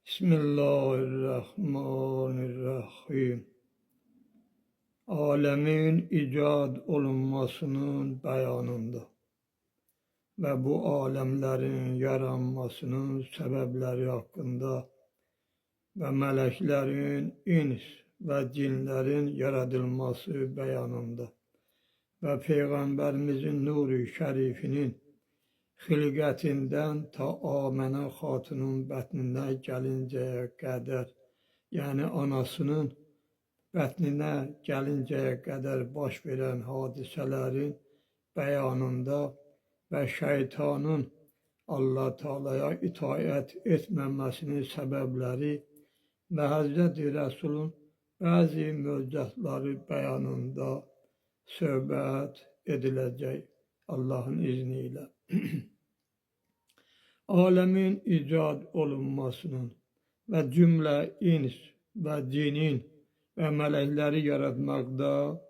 Bismillahirrahmanirrahim. Alemin icad olunmasının beyanında ve bu alemlerin yaranmasının sebepleri hakkında ve meleklerin, ins ve cinlerin yaratılması beyanında ve Peygamberimizin nuru şerifinin xilqətindən ta Amənə xatunun bətninə gəlincəyə qədər, yəni anasının bətninə gəlincəyə qədər baş verən hadisələrin bəyanında və şeytanın Allah Teala'ya itaət etməməsinin səbəbləri və Həzrəti Rəsulun bəzi möcüzatları bəyanında söhbət ediləcək Allahın izni ilə. Alemin icad olunmasının ve cümle ins ve cinin ve melekleri yaratmakta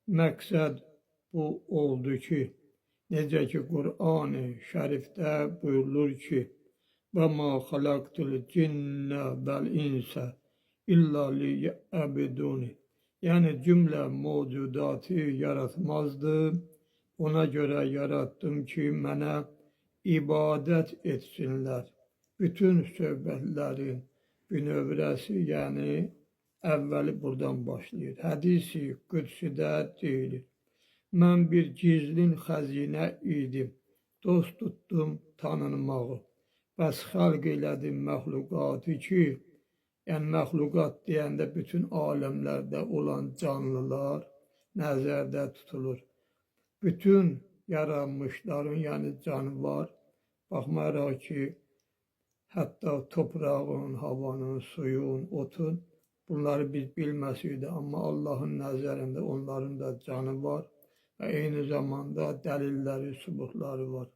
məqsəd bu oldu ki, necə ki Kur'an-ı Şərifdə buyurulur ki, وَمَا خَلَقْتُ الْجِنَّ وَالْاِنْسَ اِلَّا لِيَعْبُدُونِ. Yani cümle mevcudatı yaratmazdı. Ona göre yarattım ki mənə ibadet etsinler. Bütün söhbətlərin bünövrəsi, yani evveli buradan başlayır. Hadisi Qüdsidə deyilir. Mən bir gizlin xəzinə idim. Dost tuttum tanınmağı. Bəs xalq elədim məxluqatı ki, yəni məxluqat deyəndə bütün aləmlərdə olan canlılar nəzərdə tutulur. Bütün yaranmışların, yani canlılar, baxmayaraq ki, hətta toprağın, havanın, suyun, otun, bunları biz bilməsiydi, amma Allahın nəzərində onların da canı var və eyni zamanda dəlilləri, sübutları var.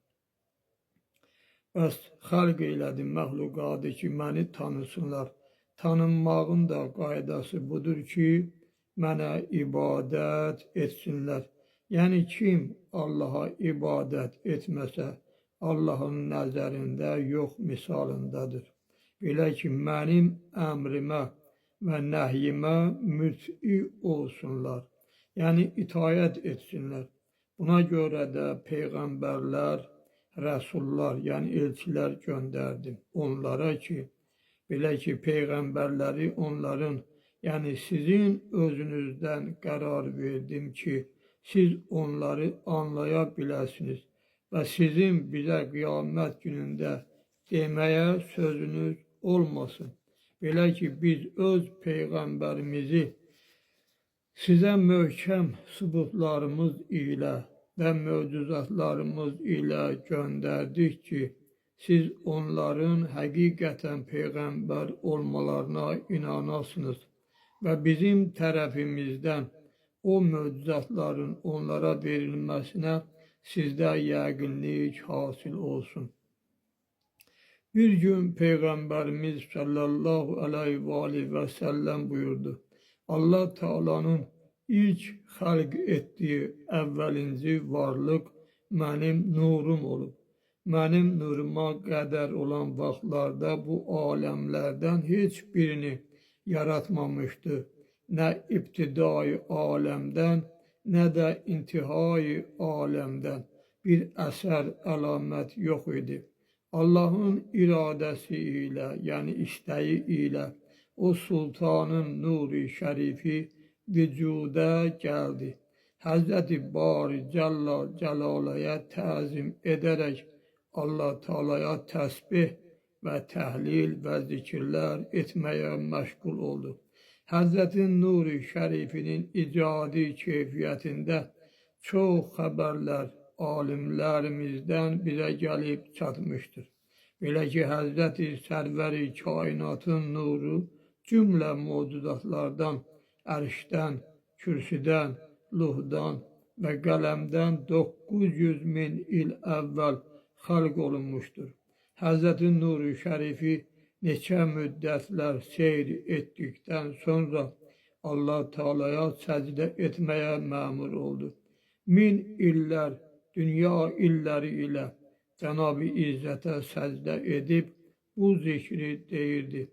Bəs xalq elədim məxluqatı ki, məni tanısınlar. Tanınmağın da qaydası budur ki, mənə ibadət etsinlər. Yani kim Allah'a ibadet etməsə, Allahın nəzərində yox misalındadır. Belə ki, mənim əmrimə və nəhyimə müt'i olsunlar. Yani itaət etsinlər. Buna görə də peyğəmbərlər, rəsullar, yani elçilər göndərdim onlara ki, belə ki, peyğəmbərləri onların, yani sizin özünüzdən qərar verdim ki, siz onları anlaya biləsiniz və sizin bizə qiyamət günündə deməyə sözünüz olmasın. Belə ki, biz öz peyğəmbərimizi sizə möhkəm sübutlarımız ilə və möcüzatlarımız ilə göndərdik ki, siz onların həqiqətən peyğəmbər olmalarına inanasınız və bizim tərəfimizdən o möcüzatların onlara verilməsinə sizdə yəqinlik hasil olsun. Bir gün Peyğəmbərimiz sallallahu aleyhi ve sellem buyurdu. Allah Teala'nın ilk xalq etdiyi əvvəlinci varlıq mənim nurum olub. Mənim nuruma qədər olan vaxtlarda bu aləmlərdən heç birini yaratmamışdı. Nə ibtidai aləmdən, nə də intihai aləmdən bir əsər, əlamət yox idi. Allahın iradəsi ilə, yəni istəyi ilə o sultanın nuri şərifi vücuda gəldi. Həzrəti Bari Cəlla Cəlaləyə təzim edərək Allah Teala'ya təsbih və təhlil və zikirlər etməyə məşğul oldu. Həzrətin nuri şərifinin icadi keyfiyyətində çox xəbərlər alimlərimizdən bizə gəlib çatmışdır. Belə ki, Həzrəti Sərvəri kainatın nuru cümlə mevcudatlardan, ərşdən, kürsüdən, luhdan və qələmdən 900 min il əvvəl xalq olunmuşdur. Həzrətin nuru şərifi neçə müddətlər seyr etdikdən sonra Allah Teala'ya səcdə etməyə məmur oldu. 1000 illər dünya illəri ilə Cenab-ı İzzətə səcdə edib bu zikri deyirdi.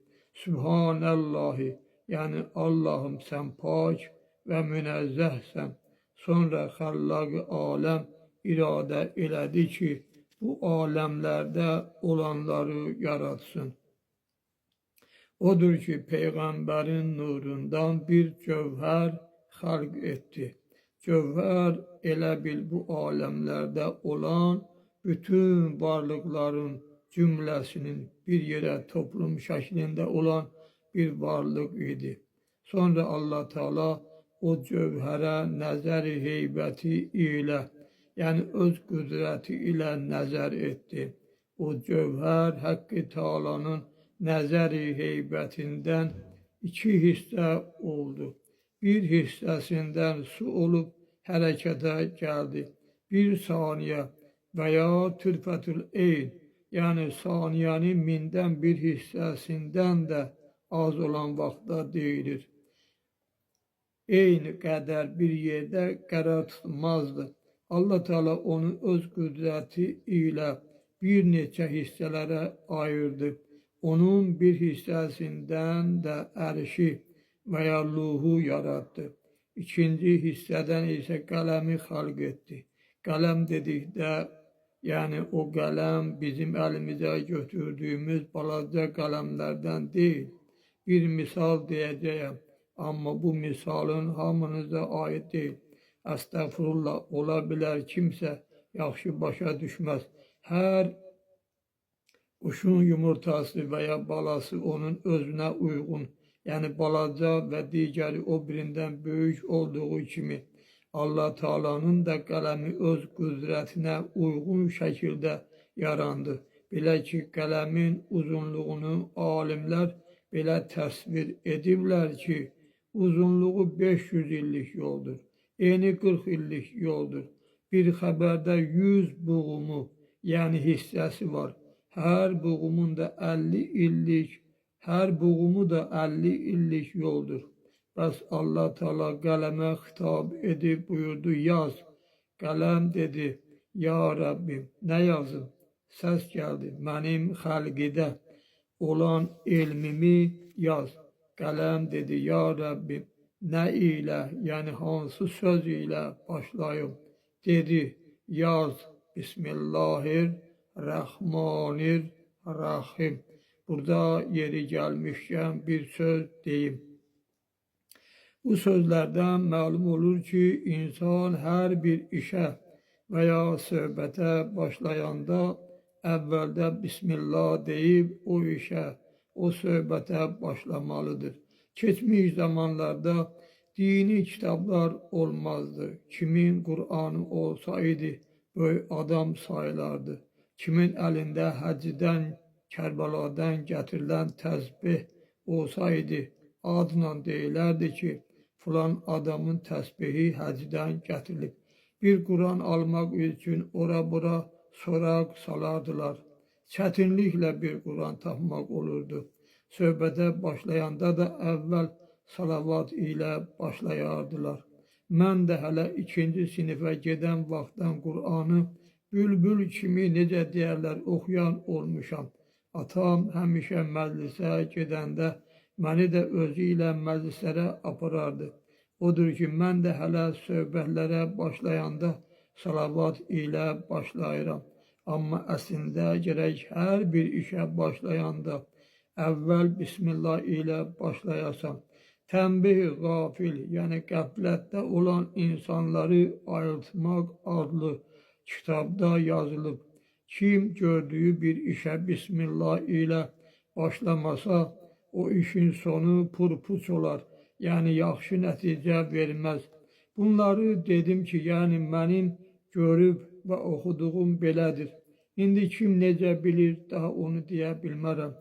Sübhanallahi, yani Allah'ım sen pak ve münezzehsen. Sonra xəllaq-ı aləm iradə elədi ki, bu aləmlərdə olanları yaratsın. Odur ki, Peyğəmbərin nurundan bir cövhər xalq etdi. Cövhər elə bil bu aləmlərdə olan bütün varlıqların cümləsinin bir yerə toplum şəklində olan bir varlıq idi. Sonra Allah Teala o cövhərə nəzər-i heybəti ilə, yəni öz qüdrəti ilə nəzər etdi. O cövhər Haqqı Teala'nın nəzər-i heybətindən iki hissə oldu. Bir hissəsindən su olub hərəkətə gəldi. Bir saniyə və ya türfətül eyn, yəni saniyənin mindən bir hissəsindən də az olan vaxtda deyilir. Eyni qədər bir yerdə qərar tutmazdı. Allah Teala onu öz qüdrəti ilə bir neçə hissələrə ayırdı. Onun bir hissəsindən də ərşi və ya ruhu yaratdı. İkinci hissədən isə qələmi xalq etdi. Qələm dedikdə, yəni o qələm bizim əlimizə götürdüyümüz balaca qələmlərdən deyil. Bir misal deyəcəyəm, amma bu misalın hamınıza aid deyil. Əstəğfurullah, ola bilər kimsə yaxşı başa düşməz. Hər quşun yumurtası və ya balası onun özünə uyğun, yəni balaca və digəri o birindən böyük olduğu kimi Allah Teala'nın da qələmi öz qüdrətinə uyğun şəkildə yarandı. Belə ki, qələmin uzunluğunu alimlər belə təsvir ediblər ki, uzunluğu 500 illik yoldur, eni 40 illik yoldur. Bir xəbərdə 100 buğumu, yəni hissəsi var. Hər buğumun da 50 illik, hər buğumu da 50 illik yoldur. Bəs Allah Teala qələmə xitab edib buyurdu, yaz. Qələm dedi, ya Rəbbim, nə yazım? Səs gəldi, mənim xəlqidə olan elmimi yaz. Qələm dedi, ya Rəbbim, nə ilə, yəni hansı söz ilə başlayım? Dedi, yaz, Bismillahirrahmanirrahim. Burada yeri gəlmişkən bir söz deyim. Bu sözlərdən məlum olur ki, insan hər bir işə və ya söhbətə başlayanda əvvəldə Bismillah deyib o işə, o söhbətə başlamalıdır. Keçmiş zamanlarda dini kitablar olmazdı. Kimin Qur'anı olsaydı böyük adam sayılardı. Kimin əlində həcdən, Kərbəladan gətirilən təsbih olsaydı adla deyilərdi ki, filan adamın təsbihi həcdən gətirilib. Bir Qur'an almaq üçün ora-bura soraq salardılar. Çətinliklə bir Qur'an tapmaq olurdu. Söhbətə başlayanda da əvvəl salavat ilə başlayardılar. Mən də hələ 2-ci sinifə gedən vaxtdan Qur'anı bülbül kimi necə deyərlər oxuyan olmuşam. Atam həmişə məclisə gedəndə məni də özü ilə məclislərə aparardı. Odur ki, mən də hələ söhbətlərə başlayanda salavat ilə başlayıram. Amma əslində gərək hər bir işə başlayanda əvvəl Bismillah ilə başlayasan. Tənbih qafil, yəni qəflətdə olan insanları ayıltmaq adlı kitabda yazılıb. Kim gördüyü bir işə Bismillah ilə başlamasa, o işin sonu purpuç olar, yəni yaxşı nəticə verməz. Bunları dedim ki, yəni mənim görüb və oxuduğum belədir. İndi kim necə bilir, daha onu deyə bilmərəm.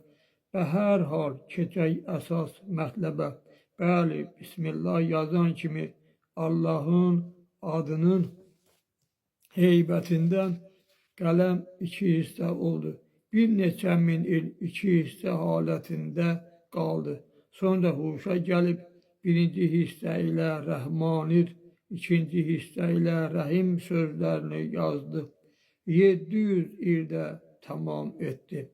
Və hər hal keçək əsas mətləbə. Bəli, Bismillah yazan kimi Allahın adının heybətindən qələm 2 hissə oldu. Bir neçə min il 2 hissə halətində qaldı. Sonra huşa gəlib birinci hissə ilə Rəhmanir, ikinci hissə ilə Rəhim sözlərini yazdı. 700 ildə tamam etdi.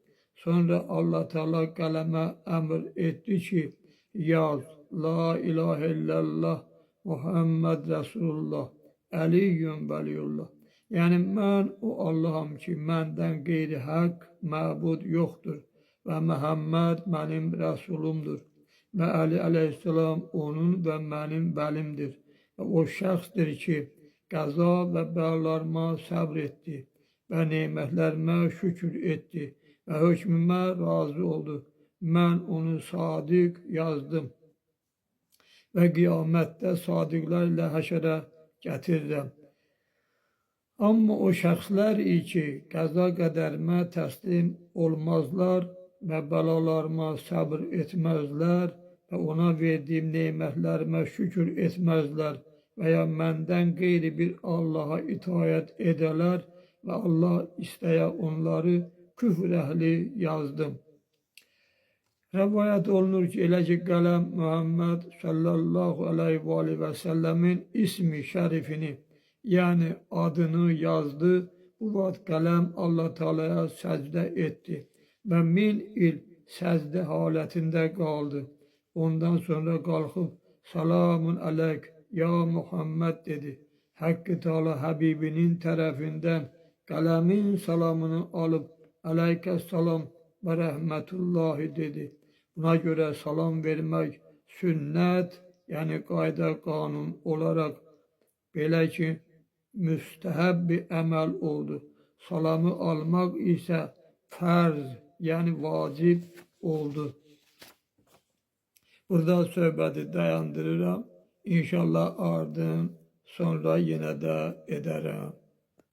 Sonra Allah Teala kaleme emir etti ki yaz La ilahe illallah Muhammed Resulullah Aliyyun veliyullah. Yani ben o Allah'ım ki menden gayri hak mabud yoktur ve Muhammed benim Resulumdur. Ve Ali aleyhisselam onun ve benim belimdir. Ve o şəxsdir ki qəza ve bəlalarıma sabretti ve nimetlerime şükür etti ve hükmüme razı oldu. Ben onu sadık yazdım ve kıyamette sadıklarla haşere getirdim. Ama o şəxslər ki qəza qədərimə təslim olmazlar və bəlalarıma sabır etməzlər və ona verdiyim nemətlərimə şükür etməzlər və ya məndən qeyri bir Allaha itaət edələr və Allah istəyə onları küfr əhli yazdım. Rəvayət olunur ki, elə ki qələm Muhammed sallallahu aleyhi və səlləmin ismi şərifini yani adını yazdı. Bu vaxt qələm Allah Teala'ya səcdə etdi və 1000 il səcdə halətində qaldı. Ondan sonra qalxıb salamun aleyk ya Muhammed dedi. Hakkı Teala Habibinin tərəfindən qələmin salamını alıb aleyke salam və rəhmətullahi dedi. Buna göre salam vermək sünnet yani qayda qanun olarak belə ki müstəhəb bir əməl oldu. Salamı almaq isə fərz, yəni vacib oldu. Burada söhbəti dayandırıram. İnşallah ardın sonra yenə də edərəm.